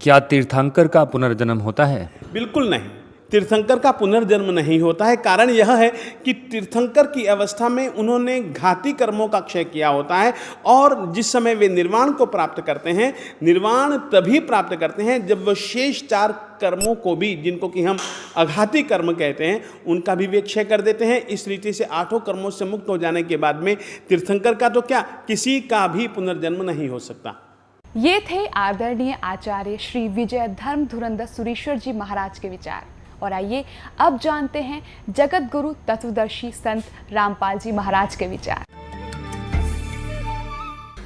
क्या तीर्थंकर का पुनर्जन्म होता है? बिल्कुल नहीं, तीर्थंकर का पुनर्जन्म नहीं होता है। कारण यह है कि तीर्थंकर की अवस्था में उन्होंने घाती कर्मों का क्षय किया होता है और जिस समय वे निर्वाण को प्राप्त करते हैं, निर्वाण तभी प्राप्त करते हैं जब वह शेष 4 कर्मों को भी, जिनको कि हम अघाती कर्म कहते हैं, उनका भी वे क्षय कर देते हैं। इस रीति से 8 कर्मों से मुक्त हो जाने के बाद में तीर्थंकर का तो क्या, किसी का भी पुनर्जन्म नहीं हो सकता। ये थे आदरणीय आचार्य श्री विजय धर्म धुरंधर सुरीश्वर जी महाराज के विचार। और आइए अब जानते हैं जगत गुरु तत्वदर्शी संत रामपाल जी महाराज के विचार।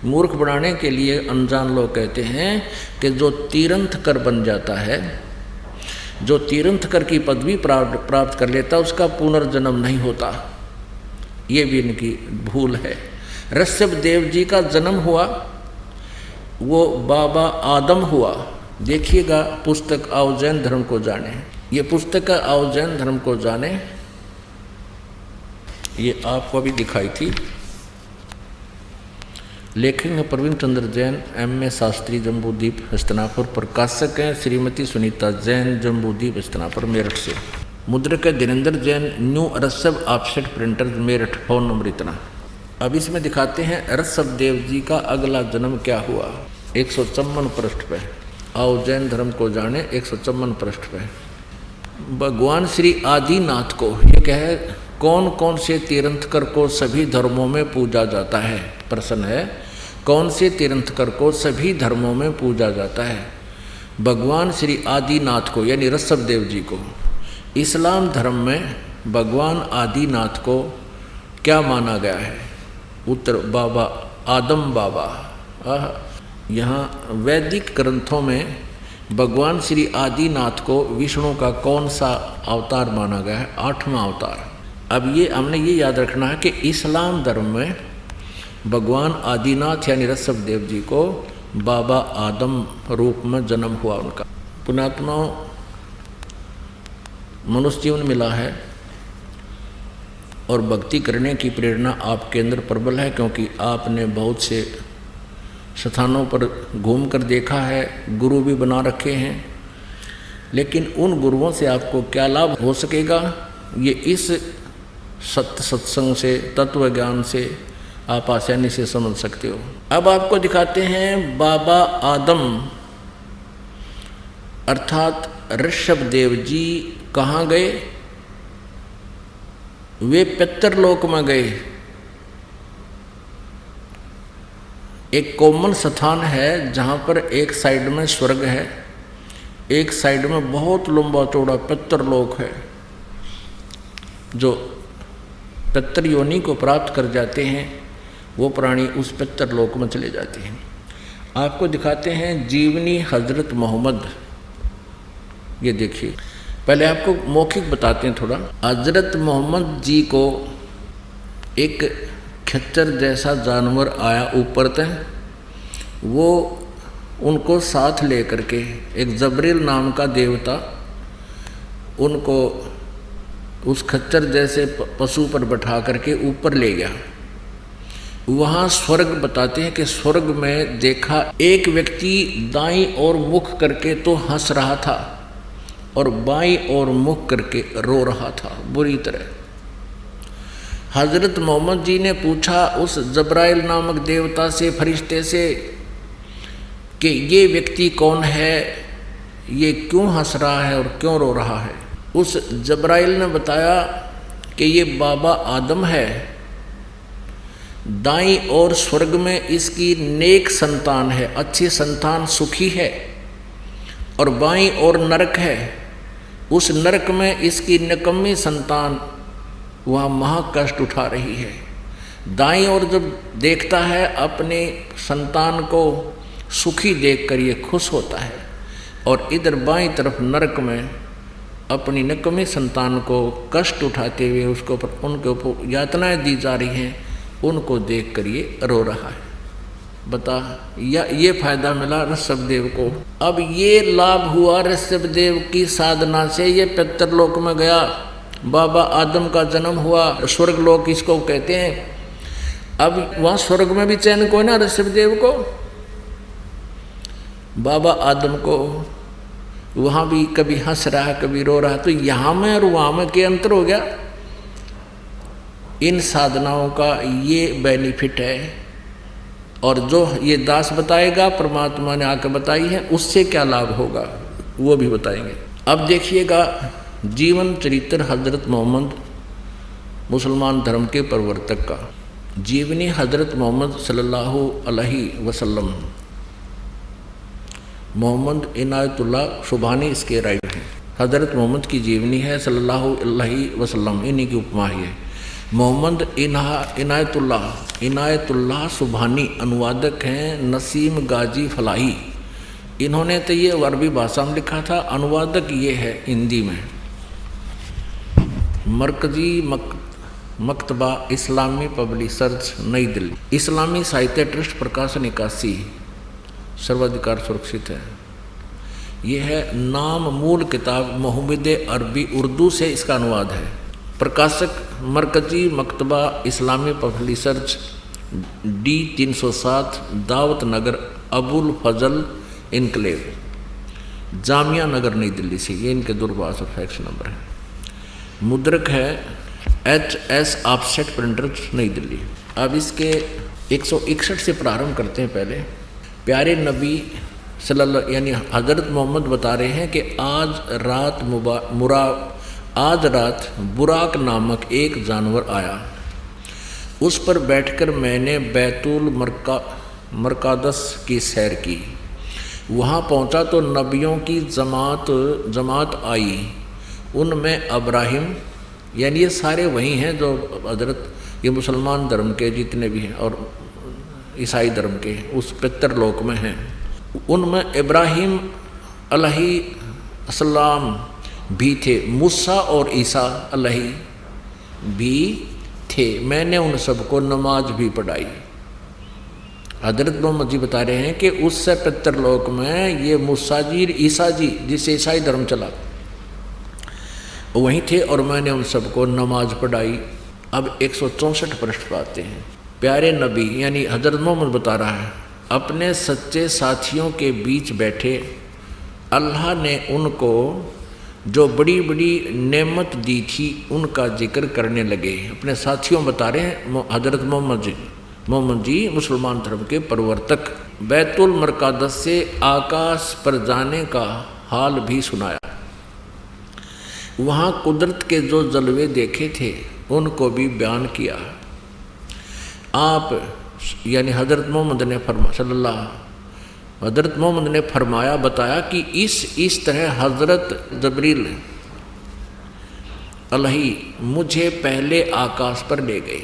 मूर्ख बनाने के लिए अनजान लोग कहते हैं कि जो तीर्थंकर बन जाता है, जो तीर्थंकर की पदवी प्राप्त कर लेता, उसका पुनर्जन्म नहीं होता। ये भी इनकी भूल है। ऋषभ देव जी का जन्म हुआ, वो बाबा आदम हुआ। देखिएगा पुस्तक आओ जैन धर्म को जाने, ये पुस्तक आओ जैन धर्म को जाने, ये आपको अभी दिखाई थी। लेखक हैं प्रवीण चंद्र जैन, M.A. शास्त्री, जम्बूद्वीप हस्तिनापुर। प्रकाशक हैं श्रीमती सुनीता जैन, जम्बूद्वीप हस्तिनापुर मेरठ से। मुद्रक है Dhirendra Jain, new Rishabh offset printer Meerut. Phone number इतना। अब इसमें दिखाते हैं ऋषभ देव जी का अगला जन्म क्या हुआ। 154 पृष्ठ पे आओ जैन धर्म को जाने, 154 पृष्ठ पे। भगवान श्री आदिनाथ को ये कहे कौन कौन से तीर्थंकर को सभी धर्मों में पूजा जाता है। प्रश्न है कौन से तीर्थंकर को सभी धर्मों में पूजा जाता है। भगवान श्री आदिनाथ को यानी ऋषभ देव जी को। इस्लाम धर्म में भगवान आदिनाथ को क्या माना गया है। उत्तर बाबा आदम बाबा। यहाँ वैदिक ग्रंथों में भगवान श्री आदिनाथ को विष्णु का कौन सा अवतार माना गया है। 8वां अवतार। अब ये हमने ये याद रखना है कि इस्लाम धर्म में भगवान आदिनाथ यानी ऋषभ देव जी को बाबा आदम रूप में जन्म हुआ उनका। पुण्यात्माओं, मनुष्य जीवन मिला है और भक्ति करने की प्रेरणा आपके अंदर प्रबल है, क्योंकि आपने बहुत से स्थानों पर घूमकर देखा है, गुरु भी बना रखे हैं। लेकिन उन गुरुओं से आपको क्या लाभ हो सकेगा, ये इस सत्य सत्संग से, तत्व ज्ञान से आप आसानी से समझ सकते हो। अब आपको दिखाते हैं बाबा आदम अर्थात ऋषभ देव जी कहाँ गए। वे पितरलोक में गए। एक कॉमन स्थान है जहाँ पर एक साइड में स्वर्ग है, एक साइड में बहुत लंबा चौड़ा पितरलोक है। जो पितर योनि को प्राप्त कर जाते हैं वो प्राणी उस पितरलोक में चले जाते हैं। आपको दिखाते हैं जीवनी हजरत मोहम्मद। ये देखिए, पहले आपको मौखिक बताते हैं थोड़ा। हजरत मोहम्मद जी को एक खच्चर जैसा जानवर आया ऊपर तक, वो उनको साथ लेकर के एक जबरील नाम का देवता उनको उस खच्चर जैसे पशु पर बैठा करके ऊपर ले गया। वहाँ स्वर्ग बताते हैं कि स्वर्ग में देखा एक व्यक्ति दाईं ओर मुख करके तो हंस रहा था और बाईं ओर मुख करके रो रहा था बुरी तरह। हजरत मोहम्मद जी ने पूछा उस जबराइल नामक देवता से, फरिश्ते से, कि ये व्यक्ति कौन है, ये क्यों हंस रहा है और क्यों रो रहा है। उस जबराइल ने बताया कि ये बाबा आदम है, दाईं ओर स्वर्ग में इसकी नेक संतान है, अच्छी संतान सुखी है, और बाईं ओर नरक है, उस नरक में इसकी निकम्मी संतान वह महाकष्ट उठा रही है। दाईं ओर जब देखता है अपने संतान को सुखी देखकर ये खुश होता है, और इधर बाईं तरफ नरक में अपनी निकम्मी संतान को कष्ट उठाते हुए उसको उनके ऊपर यातनाएं दी जा रही हैं, उनको देखकर ये रो रहा है। बता, या ये फायदा मिला ऋषभदेव को। अब ये लाभ हुआ ऋषभदेव की साधना से, ये पितरलोक में गया, बाबा आदम का जन्म हुआ, स्वर्गलोक इसको कहते हैं। अब वहाँ स्वर्ग में भी चैन को ना ऋषभदेव को, बाबा आदम को वहाँ भी कभी हंस रहा है कभी रो रहा है, तो यहाँ में और वहाँ में क्या अंतर हो गया? इन साधनाओं का ये बेनिफिट है, और जो ये दास बताएगा परमात्मा ने आकर बताई है, उससे क्या लाभ होगा वो भी बताएंगे। अब देखिएगा जीवन चरित्र हजरत मोहम्मद मुसलमान धर्म के प्रवर्तक का। जीवनी हजरत मोहम्मद सल्लल्लाहु अलैहि वसल्लम, मोहम्मद इनायतुल्लाह सुबहानी इसके राइटर हैं। हजरत मोहम्मद की जीवनी है सल्लल्लाहु अलैहि वसल्लम, इन्हीं की उपमा ही है। मोहम्मद इनायतुल्लाह सुबहानी अनुवादक हैं नसीम गाजी फलाही। इन्होंने तो ये अरबी भाषा में लिखा था, अनुवादक ये है हिंदी में। मरकजी मकतबा इस्लामी पब्लिशर्स नई दिल्ली, इस्लामी साहित्य ट्रस्ट प्रकाशन 81, सर्वाधिकार सुरक्षित है। ये है नाम मूल किताब मोहम्मद अरबी, उर्दू से इसका अनुवाद है। प्रकाशक मरकजी मकतबा इस्लामी पब्लिशर्स D 307 दावत नगर अबुल फजल इनकलेव, जामिया नगर नई दिल्ली से। ये इनके दूरभाष और फैक्स नंबर है। मुद्रक है HS ऑफसेट प्रिंटर्स नई दिल्ली। अब इसके 161 से प्रारंभ करते हैं। पहले प्यारे नबी सल्लल्लाहु यानी हज़रत मोहम्मद बता रहे हैं कि आज रात बुराक नामक एक जानवर आया, उस पर बैठकर मैंने बैतुल मरकादस की सैर की। वहाँ पहुँचा तो नबियों की जमात आई, उनमें अब्राहिम, यानी ये सारे वही हैं जो हजरत ये मुसलमान धर्म के जितने भी हैं और ईसाई धर्म के उस पितरलोक में हैं। उनमें इब्राहिम अलैहिस्सलाम भी थे, मूसा और ईसा अलैहि भी थे। मैंने उन सबको नमाज भी पढ़ाई। हजरत मोहम्मद जी बता रहे हैं कि उससे पितरलोक में ये मूसा जी ईसा जी जिससे ईसाई धर्म चला वहीं थे, और मैंने उन सबको नमाज पढ़ाई। अब 164 पृष्ठ पाते हैं। प्यारे नबी यानी हजरत मोहम्मद बता रहा है, अपने सच्चे साथियों के बीच बैठे अल्लाह ने उनको जो बड़ी बड़ी नेमत दी थी उनका जिक्र करने लगे। अपने साथियों बता रहे हैं हजरत मोहम्मद जी मुसलमान धर्म के प्रवर्तक। बैतुल मरकादस से आकाश पर जाने का हाल भी सुनाया। वहाँ कुदरत के जो जलवे देखे थे उनको भी बयान किया। आप यानी हजरत मोहम्मद ने फरमाया बताया कि इस तरह हजरत जबरील अलैहि मुझे पहले आकाश पर ले गए।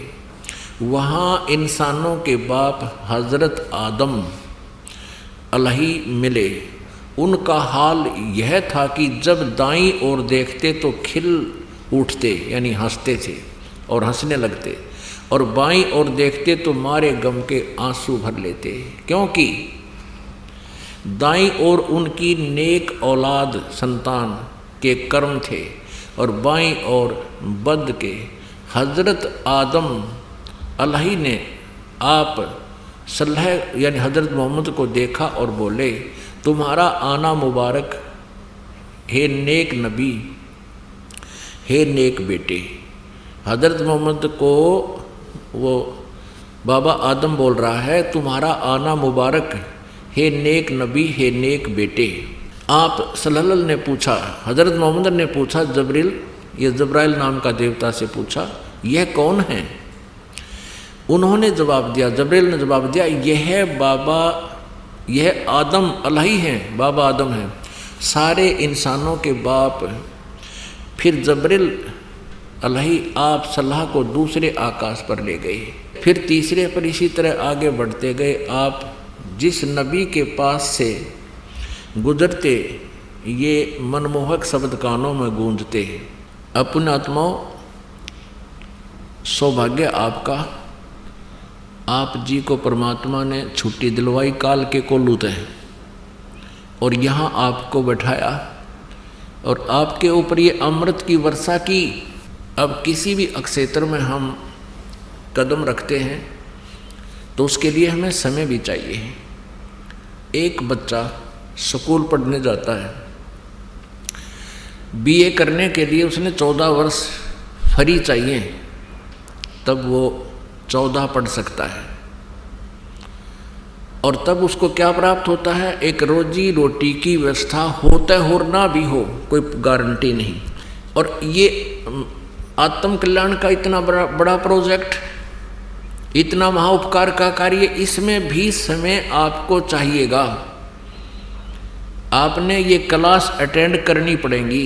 वहाँ इंसानों के बाप हजरत आदम अलैहि मिले। उनका हाल यह था कि जब दाईं ओर देखते तो खिल उठते यानी हंसते थे और हंसने लगते, और बाईं ओर देखते तो मारे गम के आंसू भर लेते, क्योंकि दाईं ओर उनकी नेक औलाद संतान के कर्म थे और बाईं ओर बद के। हजरत आदम अलैहि ने आप सल्लल्लाहु यानी हजरत मोहम्मद को देखा और बोले, तुम्हारा आना मुबारक हे नेक नबी, हे नेक बेटे। हजरत मोहम्मद को वो बाबा आदम बोल रहा है, तुम्हारा आना मुबारक हे नेक नबी, हे नेक बेटे। आप सल्लल्लाहु ने पूछा, हजरत मोहम्मद ने पूछा जबरील, ये जब्राइल नाम का देवता से पूछा, यह कौन है? उन्होंने जवाब दिया, जबरील ने जवाब दिया, यह आदम अलैहि हैं, बाबा आदम हैं, सारे इंसानों के बाप। फिर जबरील अलैहि आप सल्लल्लाहु को दूसरे आकाश पर ले गए, फिर तीसरे पर इसी तरह आगे बढ़ते गए। आप जिस नबी के पास से गुजरते ये मनमोहक शब्द कानों में गूंजते। अपने आत्माओं, सौभाग्य आपका, आप जी को परमात्मा ने छुट्टी दिलवाई काल के कोलूत हैं और यहाँ आपको बैठाया और आपके ऊपर ये अमृत की वर्षा की। अब किसी भी अक्षेत्र में हम कदम रखते हैं तो उसके लिए हमें समय भी चाहिए। एक बच्चा स्कूल पढ़ने जाता है। बीए करने के लिए उसने 14 वर्ष फ्री चाहिए, तब वो 14 पढ़ सकता है। और तब उसको क्या प्राप्त होता है? एक रोजी रोटी की व्यवस्था होता हो ना भी हो, कोई गारंटी नहीं। और ये आत्म कल्याण का इतना बड़ा प्रोजेक्ट, इतना महाउपकार का कार्य, इसमें भी समय आपको चाहिएगा। आपने ये क्लास अटेंड करनी पड़ेगी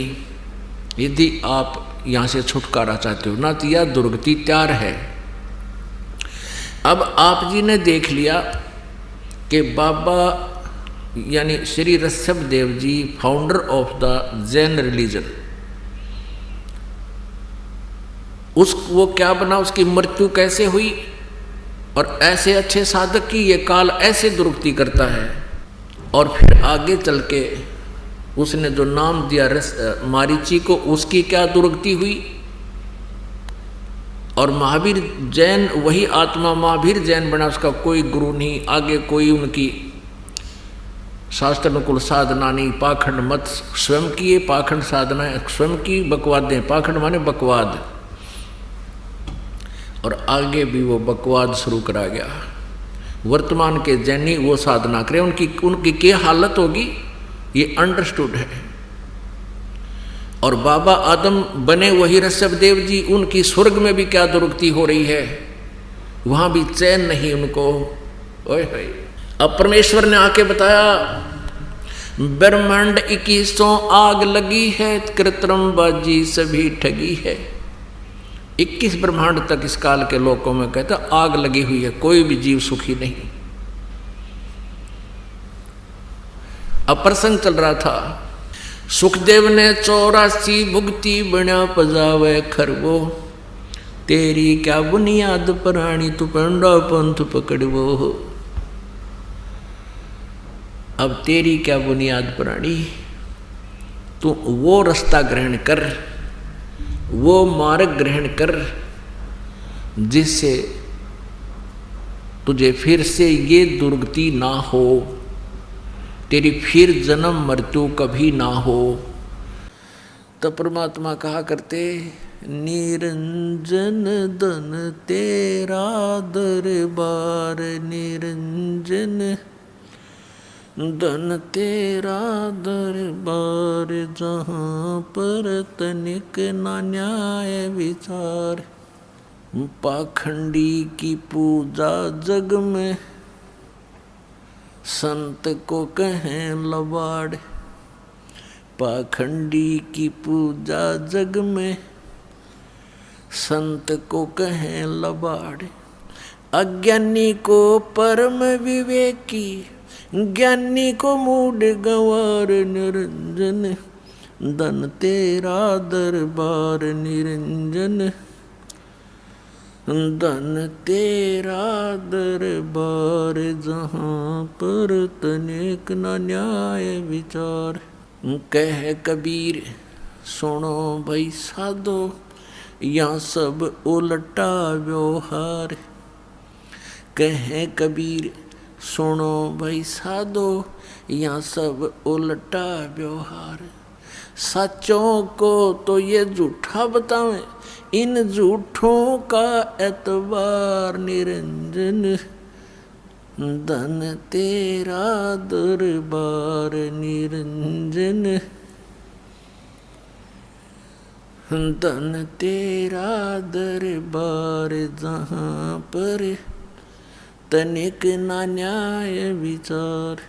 यदि आप यहाँ से छुटकारा चाहते हो, ना तो यह दुर्गति तैयार है। अब आप जी ने देख लिया कि बाबा यानी Shri Rishabh Dev ji, founder of the Jain religion, वो क्या बना, उसकी मृत्यु कैसे हुई, और ऐसे अच्छे साधक की ये काल ऐसे दुर्गति करता है। और फिर आगे चल के उसने जो नाम दिया मारीची को, उसकी क्या दुर्गति हुई। और महावीर जैन, वही आत्मा महावीर जैन बना, उसका कोई गुरु नहीं, आगे कोई उनकी शास्त्र अनुकूल साधना नहीं, पाखंड मत स्वयं की, पाखंड साधना स्वयं की, बकवादें, पाखंड माने बकवाद, और आगे भी वो बकवाद शुरू करा गया। वर्तमान के जैनी वो साधना करें, उनकी क्या हालत होगी ये अंडरस्टूड है। और बाबा आदम बने वही ऋषभ देव जी, उनकी स्वर्ग में भी क्या दुर्गति हो रही है, वहां भी चैन नहीं उनको। ओए होए। अब परमेश्वर ने आके बताया, ब्रह्मांड 2100 आग लगी है, कृत्रिम बाजी सभी ठगी है। 21 ब्रह्मांड तक इस काल के लोकों में कहता आग लगी हुई है, कोई भी जीव सुखी नहीं। अब प्रसंग चल रहा था, सुखदेव ने 84 भुगती बना पजावे खरवो, तेरी क्या बुनियाद प्राणी तू पंडा पंथ पकड़वो। अब तेरी क्या बुनियाद प्राणी, तू वो रास्ता ग्रहण कर, वो मार्ग ग्रहण कर जिससे तुझे फिर से ये दुर्गति ना हो, तेरी फिर जन्म मृत्यु कभी ना हो। तो परमात्मा कहा करते, निरंजन धन तेरा दरबार, निरंजन धन तेरा दरबार, जहाँ पर तनिक ना न्याय विचार। पाखंडी की पूजा जग में, संत को कहें लबाड़। पाखंडी की पूजा जग में, संत को कहें लबाड़। अज्ञानी को परम विवेकी, ज्ञानी को मूड गंवार। निरंजन धन तेरा दरबार, निरंजन धन तेरा दरबार, जहाँ पर तनिक न न्याय विचार। कह कबीर सुनो भाई साधो, यहाँ सब उल्टा व्यवहार। कह कबीर सुनो भाई साधो, यहाँ सब उल्टा व्यवहार। सच्चों को तो ये झूठा बतावें, इन झूठों का एतबार। निरंजन धन तेरा दरबार, निरंजन धन तेरा दरबार, जहाँ पर तनिक ना न्याय विचार।